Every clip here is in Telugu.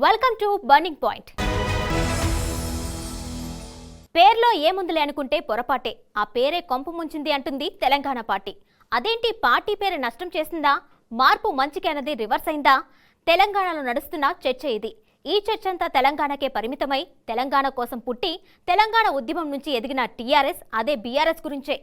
Welcome to burning point. పేర్లో ఏముందులే అనుకుంటే పొరపాటే. ఆ పేరే కొంపు ముంచింది అంటుంది తెలంగాణ పార్టీ. అదేంటి పార్టీ పేరు నష్టం చేసిందా? మార్పు మంచికి అన్నది రివర్స్ అయిందా? తెలంగాణలో నడుస్తున్న చర్చ ఇది. ఈ చర్చంతా తెలంగాణకే పరిమితమై తెలంగాణ కోసం పుట్టి తెలంగాణ ఉద్యమం నుంచి ఎదిగిన టీఆర్ఎస్ అదే బీఆర్ఎస్ గురించే.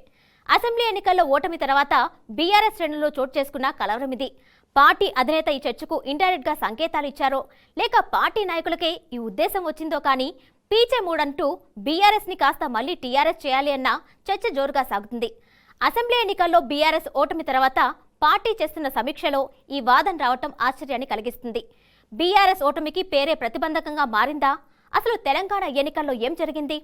అసెంబ్లీ ఎన్నికల్లో ఓటమి తర్వాత బీఆర్ఎస్ శ్రేణుల్లో చోటు చేసుకున్న కలవరం ఇది. పార్టీ అధినేత ఈ చర్చకు ఇండైరెక్ట్ గా సంకేతాలు ఇచ్చారో లేక పార్టీ నాయకులకే ఈ ఉద్దేశం వచ్చిందో కానీ పీచే మూడంటూ బీఆర్ఎస్ ని కాస్త మళ్లీ టీఆర్ఎస్ చేయాలి అన్న చర్చ జోరుగా సాగుతుంది. అసెంబ్లీ ఎన్నికల్లో బీఆర్ఎస్ ఓటమి తర్వాత పార్టీ చేస్తున్న సమీక్షలో ఈ వాదన రావటం ఆశ్చర్యాన్ని కలిగిస్తుంది. బీఆర్ఎస్ ఓటమికి పేరే ప్రతిబంధకంగా మారిందా? అసలు తెలంగాణ ఎన్నికల్లో ఏం జరిగింది?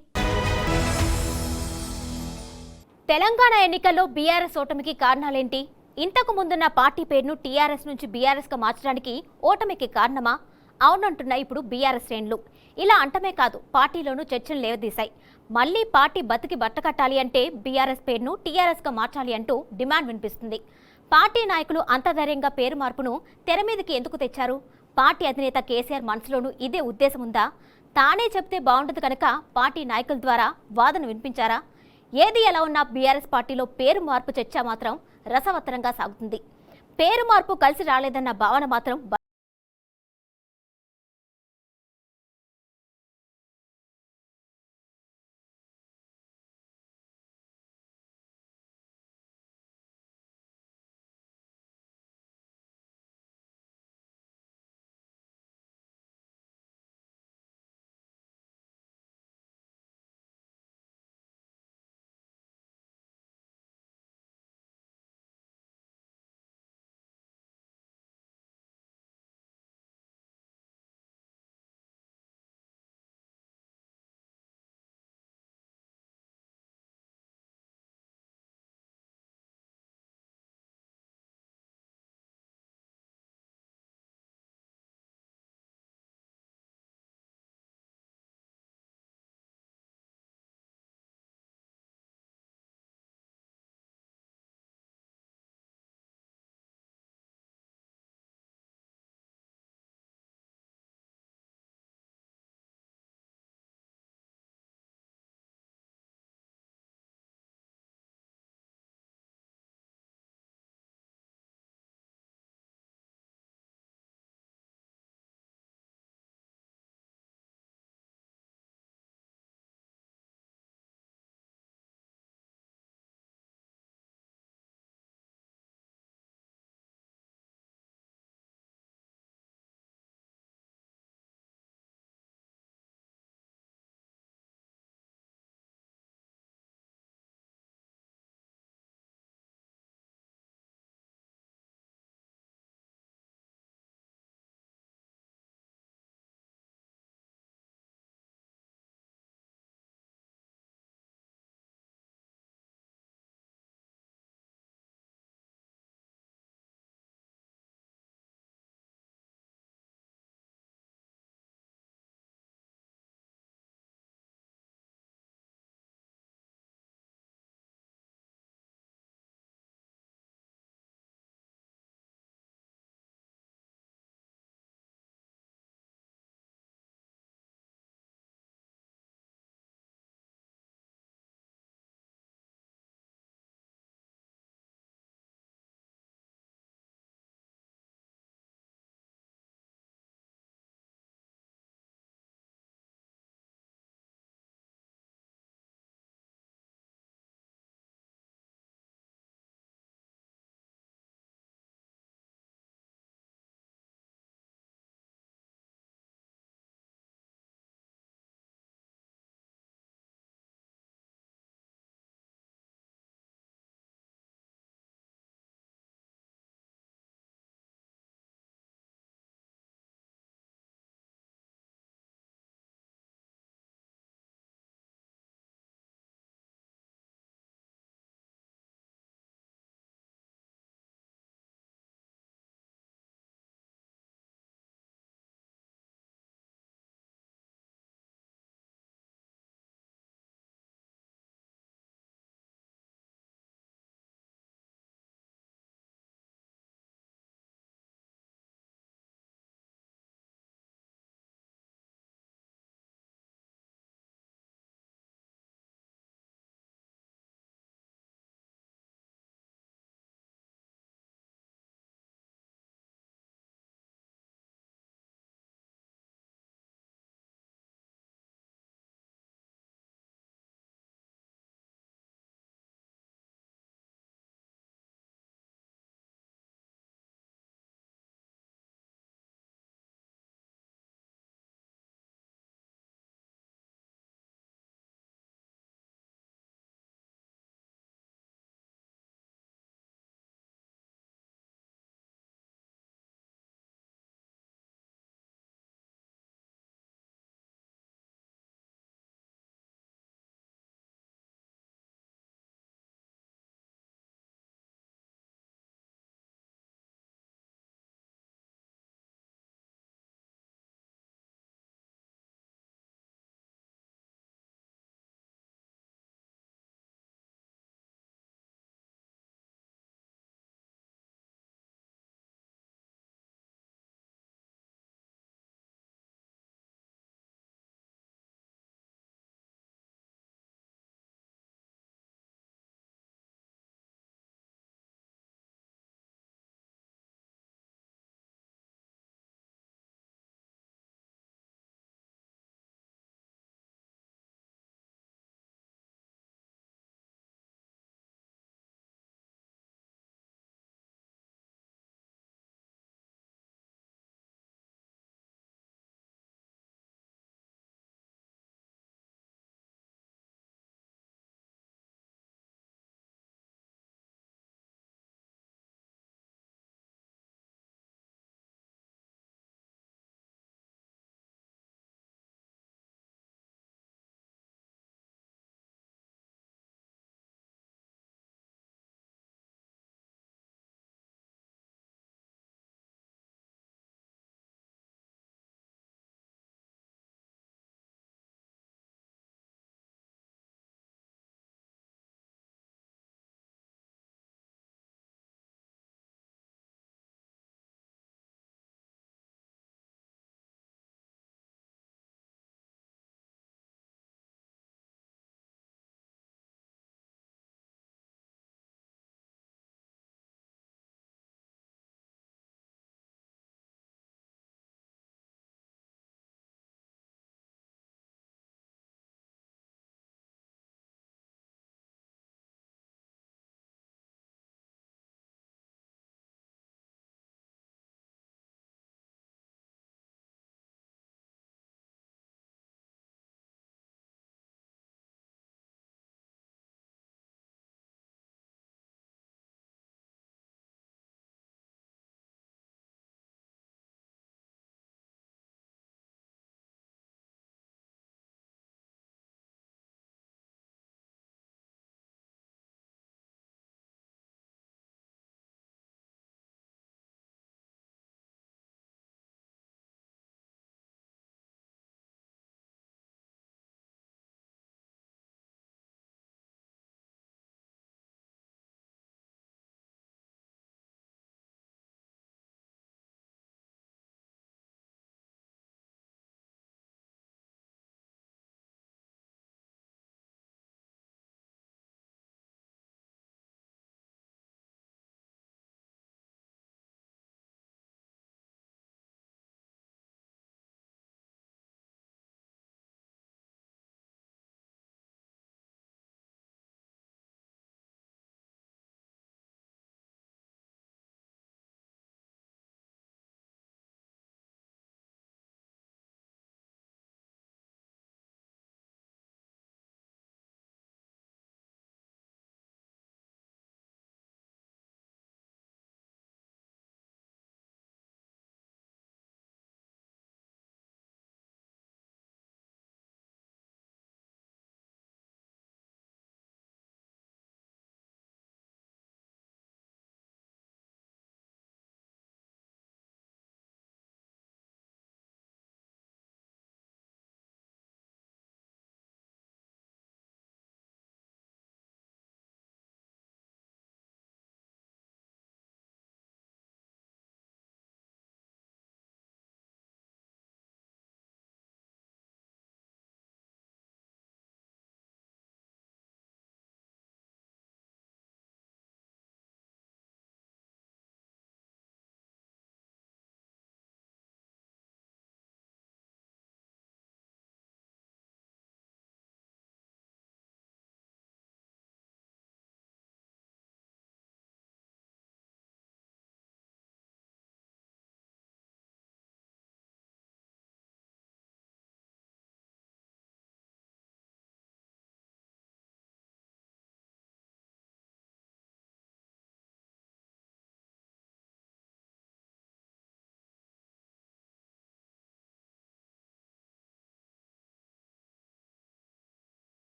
తెలంగాణ ఎన్నికల్లో బీఆర్ఎస్ ఓటమికి కారణాలేంటి? ఇంతకు ముందున్న పార్టీ పేరును టీఆర్ఎస్ నుంచి బీఆర్ఎస్ గా మార్చడానికి ఓటమికి కారణమా? అవునంటున్న ఇప్పుడు బీఆర్ఎస్ శ్రేణులు. ఇలా అంటమే కాదు, పార్టీలోనూ చర్చలు లేవదీశాయి. మళ్లీ పార్టీ బతికి బట్టకట్టాలి అంటే బీఆర్ఎస్ పేరును టీఆర్ఎస్ గా మార్చాలి అంటూ డిమాండ్ వినిపిస్తుంది. పార్టీ నాయకులు అంత ధైర్యంగా పేరు మార్పును తెర మీదకి ఎందుకు తెచ్చారు? పార్టీ అధినేత కేసీఆర్ మనసులోనూ ఇదే ఉద్దేశం ఉందా? తానే చెప్తే బాగుండదు కనుక పార్టీ నాయకుల ద్వారా వాదన వినిపించారా? ఏది ఎలా ఉన్నా బీఆర్ఎస్ పార్టీలో పేరు మార్పు చర్చ మాత్రం రసవత్తరంగా సాగుతుంది. పేరు మార్పు కలిసి రాలేదన్న భావన మాత్రం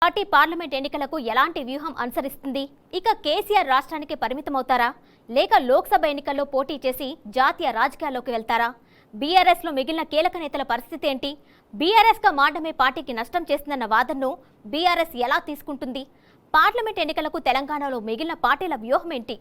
పార్టీ పార్లమెంట్ ఎన్నికలకు ఎలాంటి వ్యూహం అనుసరిస్తుంది? ఇక కేసీఆర్ రాష్ట్రానికి పరిమితమవుతారా, లేక లోక్సభ ఎన్నికల్లో పోటీ చేసి జాతీయ రాజకీయాల్లోకి వెళ్తారా? బీఆర్ఎస్ లో మిగిలిన కీలక నేతల పరిస్థితి ఏంటి? బీఆర్ఎస్ గా మారడమే పార్టీకి నష్టం చేస్తుందన్న వాదనను బీఆర్ఎస్ ఎలా తీసుకుంటుంది? పార్లమెంట్ ఎన్నికలకు తెలంగాణలో మిగిలిన పార్టీల వ్యూహం ఏంటి?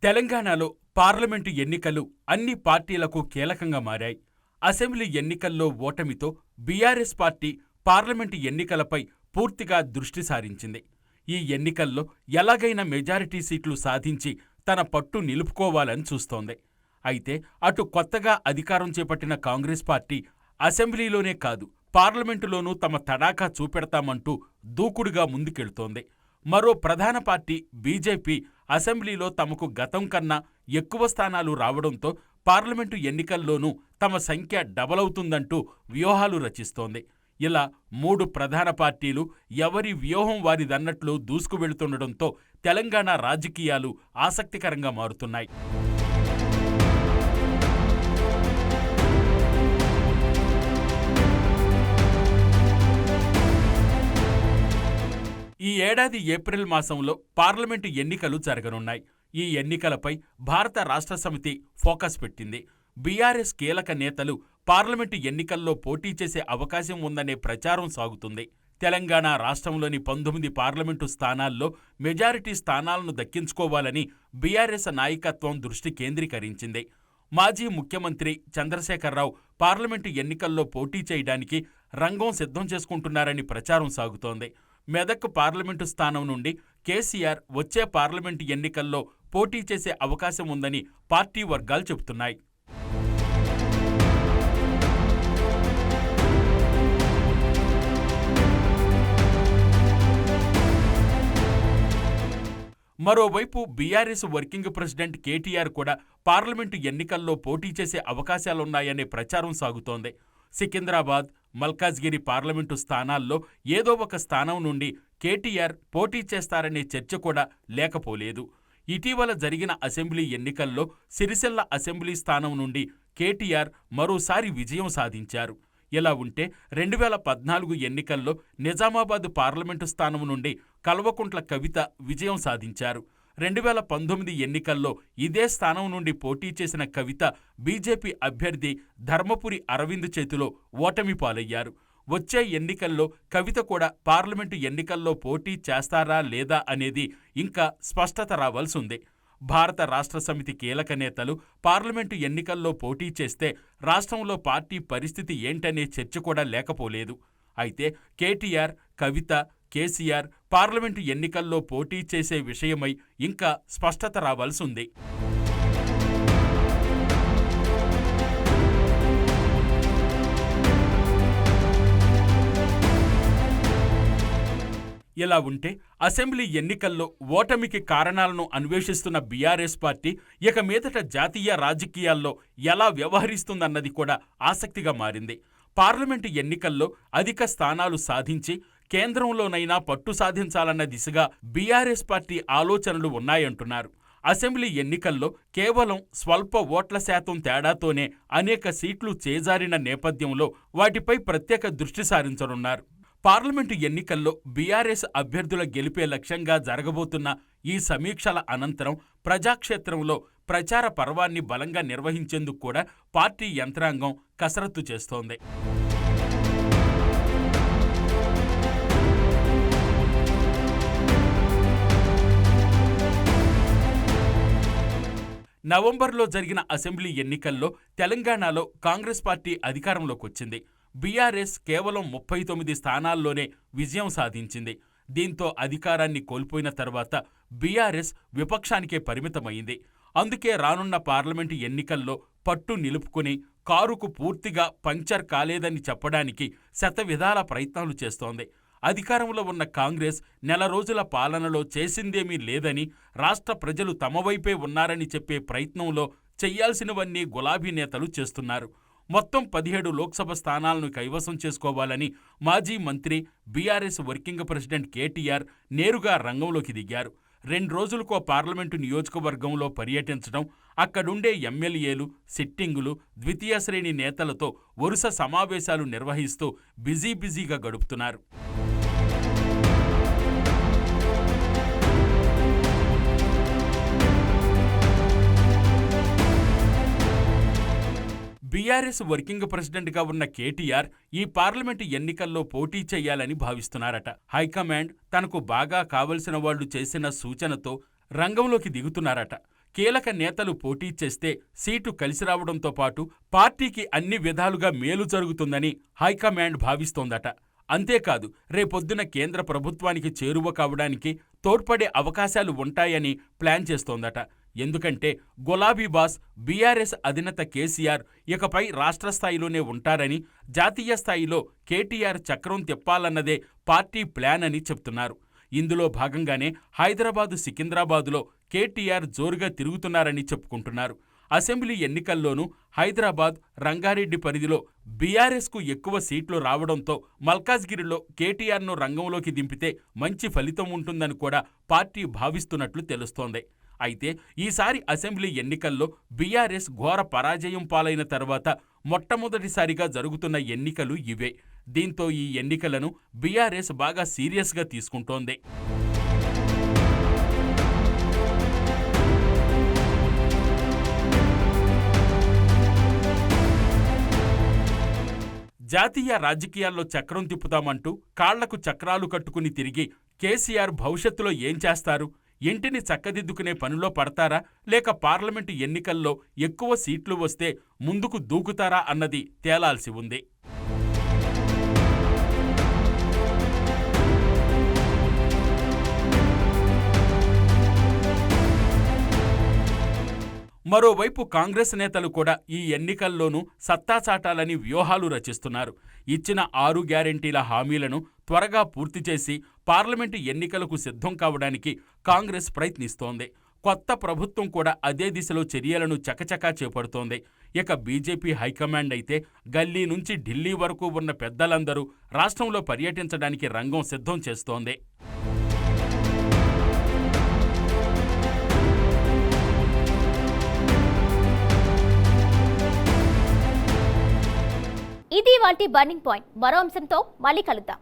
తెలంగాణలో పార్లమెంటు ఎన్నికలు అన్ని పార్టీలకు కీలకంగా మారాయి. అసెంబ్లీ ఎన్నికల్లో ఓటమితో బీఆర్ఎస్ పార్టీ పార్లమెంటు ఎన్నికలపై పూర్తిగా దృష్టి సారించింది. ఈ ఎన్నికల్లో ఎలాగైనా మెజారిటీ సీట్లు సాధించి తన పట్టు నిలుపుకోవాలని చూస్తోంది. అయితే అటు కొత్తగా అధికారం చేపట్టిన కాంగ్రెస్ పార్టీ అసెంబ్లీలోనే కాదు, పార్లమెంటులోనూ తమ తడాఖా చూపెడతామంటూ దూకుడుగా ముందుకెళ్తోంది. మరో ప్రధాన పార్టీ బీజేపీ అసెంబ్లీలో తమకు గతం కన్నా ఎక్కువ స్థానాలు రావడంతో పార్లమెంటు ఎన్నికల్లోనూ తమ సంఖ్య డబల్ అవుతుందంటూ వ్యూహాలు రచిస్తోంది. ఇలా మూడు ప్రధాన పార్టీలు ఎవరి వ్యూహం వారిదన్నట్లు దూసుకువెళుతుండటంతో తెలంగాణ రాజకీయాలు ఆసక్తికరంగా మారుతున్నాయి. ఈ ఏడాది ఏప్రిల్ మాసంలో పార్లమెంటు ఎన్నికలు జరగనున్నాయి. ఈ ఎన్నికలపై భారత రాష్ట్ర సమితి ఫోకస్ పెట్టింది. బీఆర్ఎస్ కీలక నేతలు పార్లమెంటు ఎన్నికల్లో పోటీ చేసే అవకాశం ఉందనే ప్రచారం సాగుతుంది. తెలంగాణ రాష్ట్రంలోని 19 పార్లమెంటు స్థానాల్లో మెజారిటీ స్థానాలను దక్కించుకోవాలని బీఆర్ఎస్ నాయకత్వం దృష్టి కేంద్రీకరించింది. మాజీ ముఖ్యమంత్రి చంద్రశేఖరరావు పార్లమెంటు ఎన్నికల్లో పోటీ చేయడానికి రంగం సిద్ధం చేసుకుంటున్నారని ప్రచారం సాగుతోంది. మెదక్ పార్లమెంటు స్థానం నుండి కేసీఆర్ వచ్చే పార్లమెంటు ఎన్నికల్లో పోటీ చేసే అవకాశం ఉందని పార్టీ వర్గాలు చెబుతున్నాయి. మరోవైపు బీఆర్ఎస్ వర్కింగ్ ప్రెసిడెంట్ కేటీఆర్ కూడా పార్లమెంటు ఎన్నికల్లో పోటీ చేసే అవకాశాలున్నాయనే ప్రచారం సాగుతోంది. సికింద్రాబాద్, మల్కాజ్గిరి పార్లమెంటు స్థానాల్లో ఏదో ఒక స్థానం నుండి కేటీఆర్ పోటీ చేస్తారనే చర్చ కూడా లేకపోలేదు. ఇటీవల జరిగిన అసెంబ్లీ ఎన్నికల్లో సిరిసిల్ల అసెంబ్లీ స్థానం నుండి కేటీఆర్ మరోసారి విజయం సాధించారు. ఇలా ఉంటే 2014 ఎన్నికల్లో నిజామాబాద్ పార్లమెంటు స్థానం నుండి కల్వకుంట్ల కవిత విజయం సాధించారు. 2019 ఎన్నికల్లో ఇదే స్థానం నుండి పోటీ చేసిన కవిత బీజేపీ అభ్యర్థి ధర్మపురి అరవింద్ చేతిలో ఓటమి పాలయ్యారు. వచ్చే ఎన్నికల్లో కవిత కూడా పార్లమెంటు ఎన్నికల్లో పోటీ చేస్తారా లేదా అనేది ఇంకా స్పష్టత రావాల్సిందే. భారత రాష్ట్ర సమితి కీలక నేతలు పార్లమెంటు ఎన్నికల్లో పోటీ చేస్తే రాష్ట్రంలో పార్టీ పరిస్థితి ఏంటనే చర్చ కూడా లేకపోలేదు. అయితే కేటీఆర్, కవిత, కేసీఆర్ పార్లమెంటు ఎన్నికల్లో పోటీ చేసే విషయమై ఇంకా స్పష్టత రావాల్సింది. ఇలా ఉంటే అసెంబ్లీ ఎన్నికల్లో ఓటమికి కారణాలను అన్వేషిస్తున్న బీఆర్ఎస్ పార్టీ ఇక మీదట జాతీయ రాజకీయాల్లో ఎలా వ్యవహరిస్తుందన్నది కూడా ఆసక్తిగా మారింది. పార్లమెంటు ఎన్నికల్లో అధిక స్థానాలు సాధించి కేంద్రంలోనైనా పట్టు సాధించాలన్న దిశగా బీఆర్ఎస్ పార్టీ ఆలోచనలు ఉన్నాయంటున్నారు. అసెంబ్లీ ఎన్నికల్లో కేవలం స్వల్ప ఓట్ల శాతం తేడాతోనే అనేక సీట్లు చేజారిన నేపథ్యంలో వాటిపై ప్రత్యేక దృష్టి సారించనున్నారు. పార్లమెంటు ఎన్నికల్లో బీఆర్ఎస్ అభ్యర్థుల గెలిపే లక్ష్యంగా జరగబోతున్న ఈ సమీక్షల అనంతరం ప్రజాక్షేత్రంలో ప్రచార పర్వాన్ని బలంగా నిర్వహించేందుకు కూడా పార్టీ యంత్రాంగం కసరత్తు చేస్తోంది. నవంబర్లో జరిగిన అసెంబ్లీ ఎన్నికల్లో తెలంగాణలో కాంగ్రెస్ పార్టీ అధికారంలోకి వచ్చింది. బీఆర్ఎస్ కేవలం 39 స్థానాల్లోనే విజయం సాధించింది. దీంతో అధికారాన్ని కోల్పోయిన తర్వాత బీఆర్ఎస్ విపక్షానికే పరిమితమైంది. అందుకే రానున్న పార్లమెంటు ఎన్నికల్లో పట్టు నిలుపుకుని కారుకు పూర్తిగా పంక్చర్ కాలేదని చెప్పడానికి శతవిధాల ప్రయత్నాలు చేస్తోంది. అధికారంలో ఉన్న కాంగ్రెస్ నెల రోజుల పాలనలో చేసిందేమీ లేదని, రాష్ట్ర ప్రజలు తమ వైపే ఉన్నారని చెప్పే ప్రయత్నంలో చెయ్యాల్సినవన్నీ గులాబీ నేతలు చేస్తున్నారు. మొత్తం 17 లోక్సభ స్థానాలను కైవసం చేసుకోవాలని మాజీ మంత్రి బీఆర్ఎస్ వర్కింగ్ ప్రెసిడెంట్ కేటీఆర్ నేరుగా రంగంలోకి దిగారు. 2 రోజులకో పార్లమెంటు నియోజకవర్గంలో పర్యటించడం, అక్కడుండే ఎమ్మెల్యేలు, సిట్టింగులు, ద్వితీయ శ్రేణి నేతలతో వరుస సమావేశాలు నిర్వహిస్తూ బిజీగా గడుపుతున్నారు. బీఆర్ఎస్ వర్కింగ్ ప్రెసిడెంట్గా ఉన్న కేటీఆర్ ఈ పార్లమెంటు ఎన్నికల్లో పోటీ చేయాలని భావిస్తున్నారట. హైకమాండ్ తనకు బాగా కావలసిన వాళ్లు చేసిన సూచనతో రంగంలోకి దిగుతున్నారట. కీలక నేతలు పోటీ చేస్తే సీటు కలిసి రావడంతో పాటు పార్టీకి అన్ని విధాలుగా మేలు జరుగుతుందని హైకమాండ్ భావిస్తోందట. అంతేకాదు, రేపొద్దున కేంద్ర ప్రభుత్వానికి చేరువ కావడానికి తోడ్పడే అవకాశాలు ఉంటాయని ప్లాన్ చేస్తోందట. ఎందుకంటే గులాబీ బాస్ బీఆర్ఎస్ అధినేత కేసీఆర్ ఇకపై రాష్ట్ర స్థాయిలోనే ఉంటారని, జాతీయ స్థాయిలో కేటీఆర్ చక్రం తిప్పాలన్నదే పార్టీ ప్లాన్ అని చెప్తున్నారు. ఇందులో భాగంగానే హైదరాబాదు, సికింద్రాబాదులో కేటీఆర్ జోరుగా తిరుగుతున్నారని చెప్పుకుంటున్నారు. అసెంబ్లీ ఎన్నికల్లోనూ హైదరాబాద్, రంగారెడ్డి పరిధిలో బీఆర్ఎస్కు ఎక్కువ సీట్లు రావడంతో మల్కాజ్గిరిలో కేటీఆర్ను రంగంలోకి దింపితే మంచి ఫలితం ఉంటుందని కూడా పార్టీ భావిస్తున్నట్లు తెలుస్తోంది. అయితే ఈసారి అసెంబ్లీ ఎన్నికల్లో బీఆర్ఎస్ ఘోర పరాజయం పాలైన తర్వాత మొట్టమొదటిసారిగా జరుగుతున్న ఎన్నికలు ఇవే. దీంతో ఈ ఎన్నికలను బీఆర్ఎస్ బాగా సీరియస్గా తీసుకుంటోంది. జాతీయ రాజకీయాల్లో చక్రం తిప్పుతామంటూ కాళ్లకు చక్రాలు కట్టుకుని తిరిగి కేసీఆర్ భవిష్యత్తులో ఏం చేస్తారు? ఇంటిని చక్కదిద్దుకునే పనిలో పడతారా, లేక పార్లమెంటు ఎన్నికల్లో ఎక్కువ సీట్లు వస్తే ముందుకు దూకుతారా అన్నది తేలాల్సి ఉంది. మరోవైపు కాంగ్రెస్ నేతలు కూడా ఈ ఎన్నికల్లోనూ సత్తా చాటాలని వ్యూహాలు రచిస్తున్నారు. ఇచ్చిన 6 గ్యారెంటీల హామీలను త్వరగా పూర్తి చేసి పార్లమెంటు ఎన్నికలకు సిద్ధం కావడానికి కాంగ్రెస్ ప్రయత్నిస్తోంది. కొత్త ప్రభుత్వం కూడా అదే దిశలో చర్యలను చకచకా చేపడుతోంది. ఇక బీజేపీ హైకమాండ్ అయితే గల్లీ నుంచి ఢిల్లీ వరకు ఉన్న పెద్దలందరూ రాష్ట్రంలో పర్యటించడానికి రంగం సిద్ధం చేస్తోంది. ఇది వాటి బర్నింగ్ పాయింట్. మరో అంశంతో మళ్ళీ కలుద్దాం.